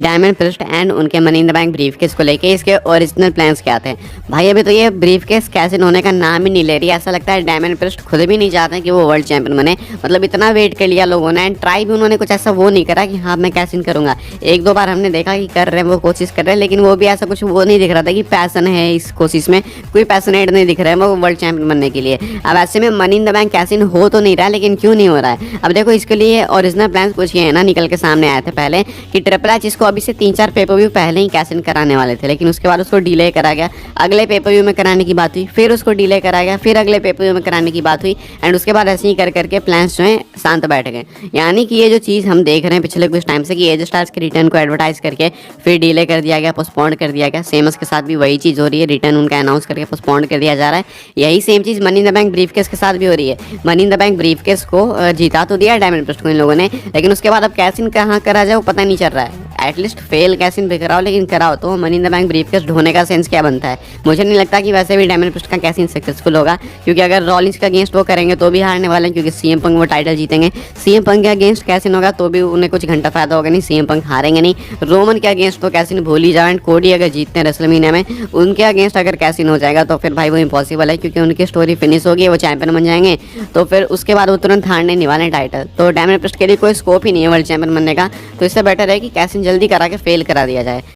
Diamond priest and उनके money in the bank brief case को लेके इसके ओरिजिनल प्लान्स क्या थे भाई। अभी तो ये ब्रीफ केस कैसे होने का नाम ही नहीं ले रही। ऐसा लगता है डायमंड प्रिस्ट खुद भी नहीं चाहते कि वो वर्ल्ड चैंपियन बने। मतलब इतना वेट कर लिया लोगों ने एंड ट्राई भी उन्होंने कुछ ऐसा वो नहीं करा कि हाँ मैं कैसे करूँगा। एक दो बार हमने देखा कि कर रहे हैं, वो कोशिश कर रहे हैं, लेकिन वो भी ऐसा कुछ वो नहीं दिख रहा था कि पैसन है इस कोशिश में। कोई पैसनेट नहीं दिख रहा है वो वर्ल्ड चैंपियन बनने के लिए। अब ऐसे में मनी इन द बैंक कैसे हो तो नहीं रहा, लेकिन क्यों नहीं हो रहा है। अब देखो इसके लिए ओरिजिनल प्लान कुछ ये है ना, निकल के सामने आए थे पहले कि ट्रिपल एच इसको अभी से 3-4 पेपर व्यू पहले ही कैश इन कराने वाले थे, लेकिन उसके बाद उसको डिले करा गया। अगले पेपर व्यू में कराने की बात हुई, फिर उसको डिले करा गया, फिर अगले पेपर व्यू में कराने की बात हुई एंड उसके बाद ऐसे ही कर करके प्लान्स जो हैं शांत बैठ गए। यानी कि ये जो चीज़ हम देख रहे हैं पिछले कुछ टाइम से कि एज स्टार्स के रिटर्न को एडवर्टाइज करके फिर डिले कर दिया गया, पोस्टपोन्ड कर दिया गया। सेमस के साथ भी वही चीज़ हो रही है, रिटर्न उनका अनाउंस करके पोस्टपोन्ड कर दिया जा रहा है। यही same cheese money in the bank brief case के साथ भी हो रही है। Money in the bank brief case को जीता तो दिया डायमंड प्रिस्ट को इन लोगों ने, लेकिन उसके बाद अब कैश इन कहाँ करा जाए वो पता नहीं चल रहा है। एटलीस्ट फेल कैश इन भी कराओ, लेकिन कराओ तो। Money in the bank brief case ढोने का सेंस क्या बनता है। मुझे नहीं लगता कि वैसे भी डायमंड प्रिस्ट का कैश इन सक्सेसफुल होगा, क्योंकि अगर रॉलिंस का अगेंस्ट वो करेंगे तो भी हारने वाले हैं, क्योंकि सीएम पंक वो टाइटल जीतेंगे। सीएम पंक के अगेंस्ट कैश इन होगा तो भी उन्हें कुछ घंटा फायदा होगा नहीं, सीएम पंक हारेंगे नहीं। रोमन के अगेंस्ट तो कैश इन भूल ही जाओ एंड कोडी अगर जीतते हैं रेसलमेनिया में, उनके अगेंस्ट अगर कैश इन हो जाएगा तो फिर भाई वो इम्पॉसिबल है, क्योंकि उनकी स्टोरी फिनिश होगी, वो चैंपियन बन जाएंगे, तो फिर उसके बाद वो तुरंत हारने नहीं वाले टाइटल। तो डायमंड प्रिस्ट के लिए कोई स्कोप ही नहीं है वर्ल्ड चैंपियन बनने का। तो इससे बेटर है कि कैश इन जल्दी करा के फेल करा दिया जाए।